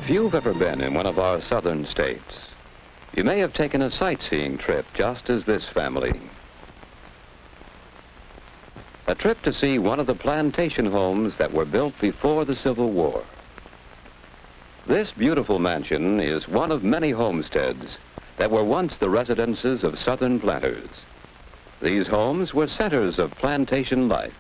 If you've ever been in one of our southern states, you may have taken a sightseeing trip just as this family. A trip to see one of the plantation homes that were built before the Civil War. This beautiful mansion is one of many homesteads that were once the residences of southern planters. These homes were centers of plantation life.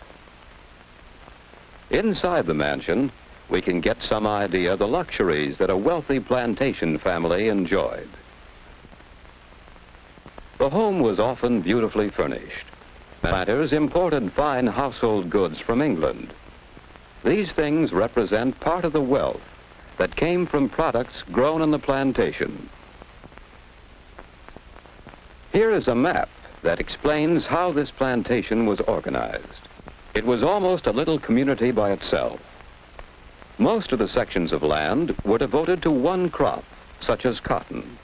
Inside the mansion, we can get some idea of the luxuries that a wealthy plantation family enjoyed. The home was often beautifully furnished. Planters imported fine household goods from England. These things represent part of the wealth that came from products grown on the plantation. Here is a map that explains how this plantation was organized. It was almost a little community by itself. Most of the sections of land were devoted to one crop, such as cotton.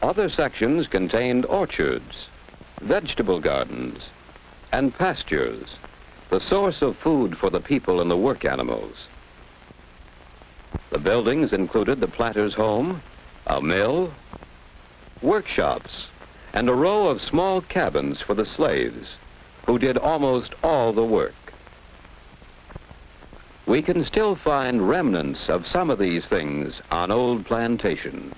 Other sections contained orchards, vegetable gardens, and pastures, the source of food for the people and the work animals. The buildings included the planter's home, a mill, workshops, and a row of small cabins for the slaves, who did almost all the work. We can still find remnants of some of these things on old plantations.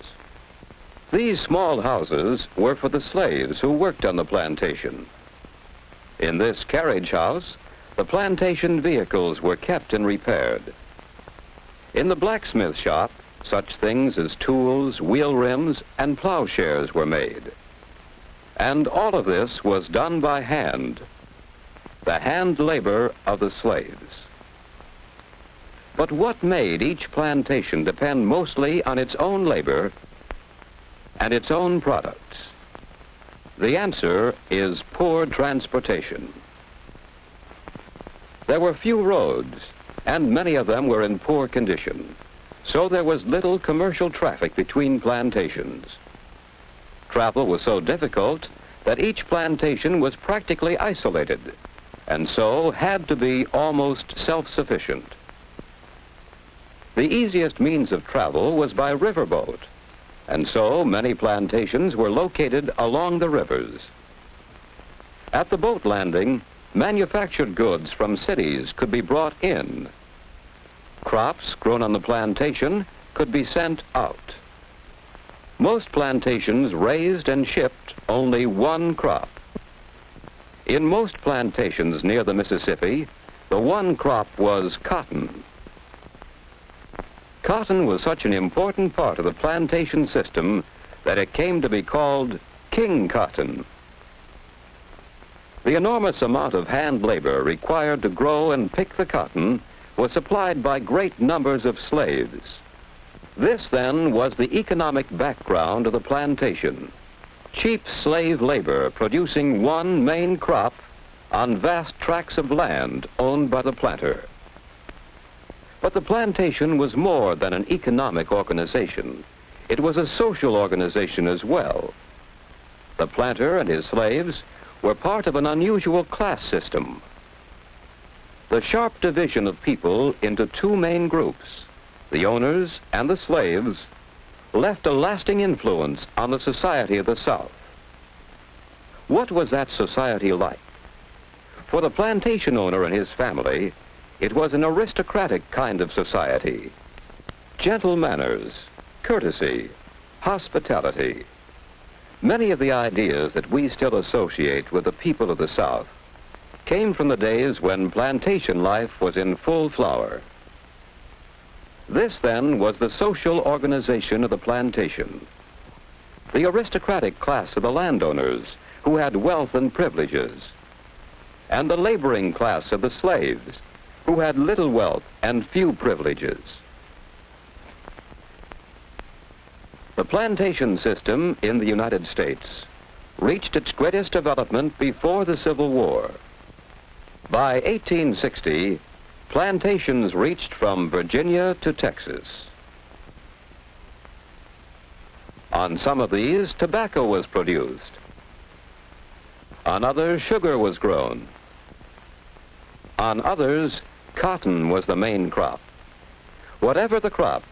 These small houses were for the slaves who worked on the plantation. In this carriage house, the plantation vehicles were kept and repaired. In the blacksmith shop, such things as tools, wheel rims, and plowshares were made. And all of this was done by hand, the hand labor of the slaves. But what made each plantation depend mostly on its own labor and its own products? The answer is poor transportation. There were few roads, and many of them were in poor condition, so there was little commercial traffic between plantations. Travel was so difficult that each plantation was practically isolated, and so had to be almost self-sufficient. The easiest means of travel was by riverboat, and so many plantations were located along the rivers. At the boat landing, manufactured goods from cities could be brought in. Crops grown on the plantation could be sent out. Most plantations raised and shipped only one crop. In most plantations near the Mississippi, the one crop was cotton. Cotton was such an important part of the plantation system that it came to be called king cotton. The enormous amount of hand labor required to grow and pick the cotton was supplied by great numbers of slaves. This, then, was the economic background of the plantation. Cheap slave labor producing one main crop on vast tracts of land owned by the planter. But the plantation was more than an economic organization. It was a social organization as well. The planter and his slaves were part of an unusual class system. The sharp division of people into two main groups, the owners and the slaves, left a lasting influence on the society of the South. What was that society like? For the plantation owner and his family, it was an aristocratic kind of society. Gentle manners, courtesy, hospitality. Many of the ideas that we still associate with the people of the South came from the days when plantation life was in full flower. This, then, was the social organization of the plantation. The aristocratic class of the landowners who had wealth and privileges, and the laboring class of the slaves who had little wealth and few privileges. The plantation system in the United States reached its greatest development before the Civil War. By 1860, plantations reached from Virginia to Texas. On some of these, tobacco was produced. On others, sugar was grown. On others, cotton was the main crop. Whatever the crop,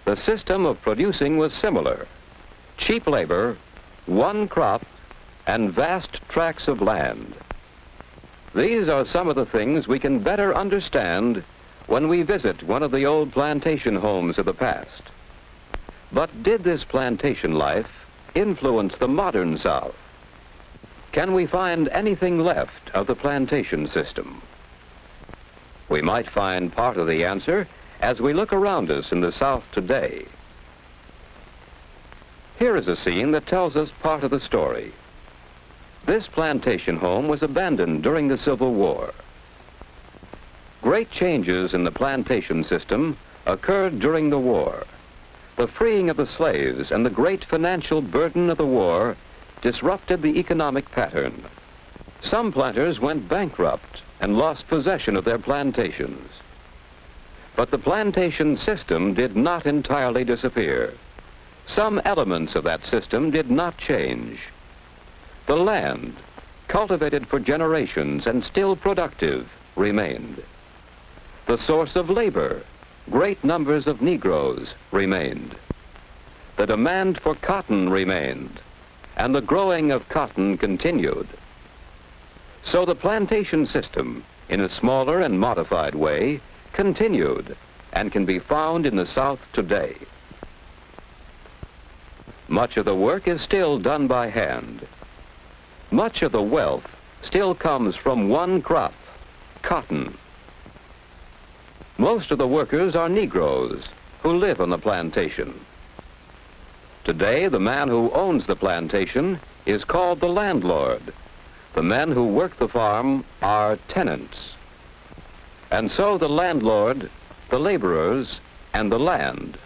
The system of producing was similar. Cheap labor, one crop, and vast tracts of land. These are some of the things we can better understand when we visit one of the old plantation homes of the past. But did this plantation life influence the modern South? Can we find anything left of the plantation system? We might find part of the answer as we look around us in the South today. Here is a scene that tells us part of the story. This plantation home was abandoned during the Civil War. Great changes in the plantation system occurred during the war. The freeing of the slaves and the great financial burden of the war disrupted the economic pattern. Some planters went bankrupt and lost possession of their plantations. But the plantation system did not entirely disappear. Some elements of that system did not change. The land, cultivated for generations and still productive, remained. The source of labor, great numbers of Negroes, remained. The demand for cotton remained, and the growing of cotton continued. So the plantation system, in a smaller and modified way, continued and can be found in the South today. Much of the work is still done by hand. Much of the wealth still comes from one crop, cotton. Most of the workers are Negroes who live on the plantation. Today, the man who owns the plantation is called the landlord. The men who work the farm are tenants. And so the landlord, the laborers, and the land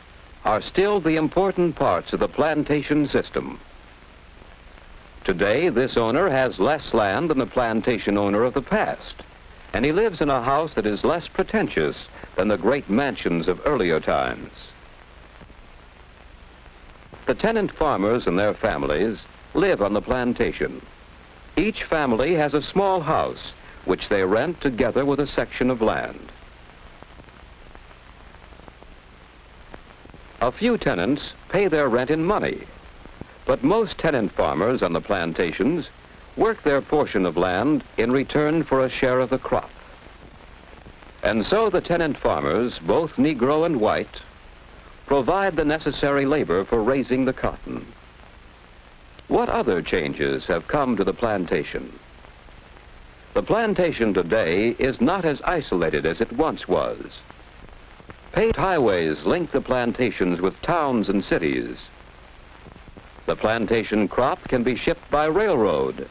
are still the important parts of the plantation system. Today, this owner has less land than the plantation owner of the past, and he lives in a house that is less pretentious than the great mansions of earlier times. The tenant farmers and their families live on the plantation. Each family has a small house which they rent together with a section of land. A few tenants pay their rent in money, but most tenant farmers on the plantations work their portion of land in return for a share of the crop. And so the tenant farmers, both Negro and white, provide the necessary labor for raising the cotton. What other changes have come to the plantation? The plantation today is not as isolated as it once was. Paved highways link the plantations with towns and cities. The plantation crop can be shipped by railroad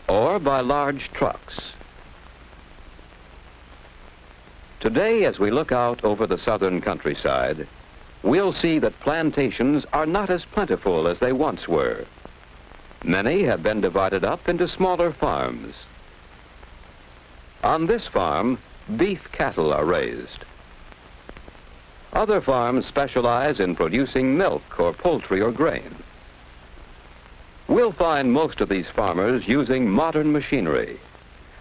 or by large trucks. Today, as we look out over the southern countryside, we'll see that plantations are not as plentiful as they once were. Many have been divided up into smaller farms. On this farm, beef cattle are raised. Other farms specialize in producing milk or poultry or grain. We'll find most of these farmers using modern machinery,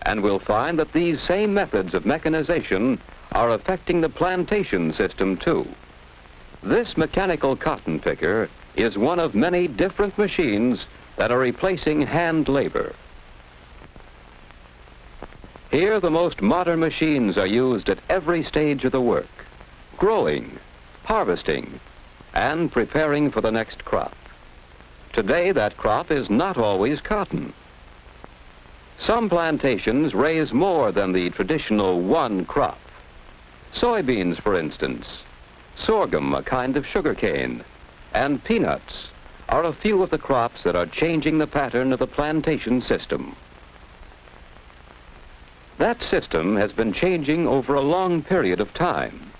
and we'll find that these same methods of mechanization are affecting the plantation system too. This mechanical cotton picker is one of many different machines that are replacing hand labor. Here, the most modern machines are used at every stage of the work: growing, harvesting, and preparing for the next crop. Today, that crop is not always cotton. Some plantations raise more than the traditional one crop. Soybeans, for instance, sorghum, a kind of sugarcane, and peanuts are a few of the crops that are changing the pattern of the plantation system. That system has been changing over a long period of time,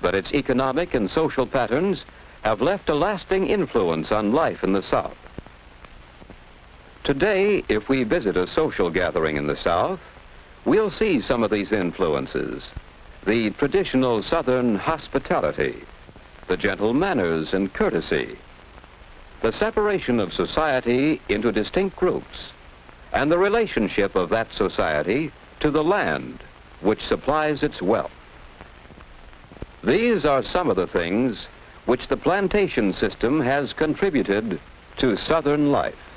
but its economic and social patterns have left a lasting influence on life in the South. Today, if we visit a social gathering in the South, we'll see some of these influences: the traditional Southern hospitality, the gentle manners and courtesy, the separation of society into distinct groups, and the relationship of that society to the land which supplies its wealth. These are some of the things which the plantation system has contributed to Southern life.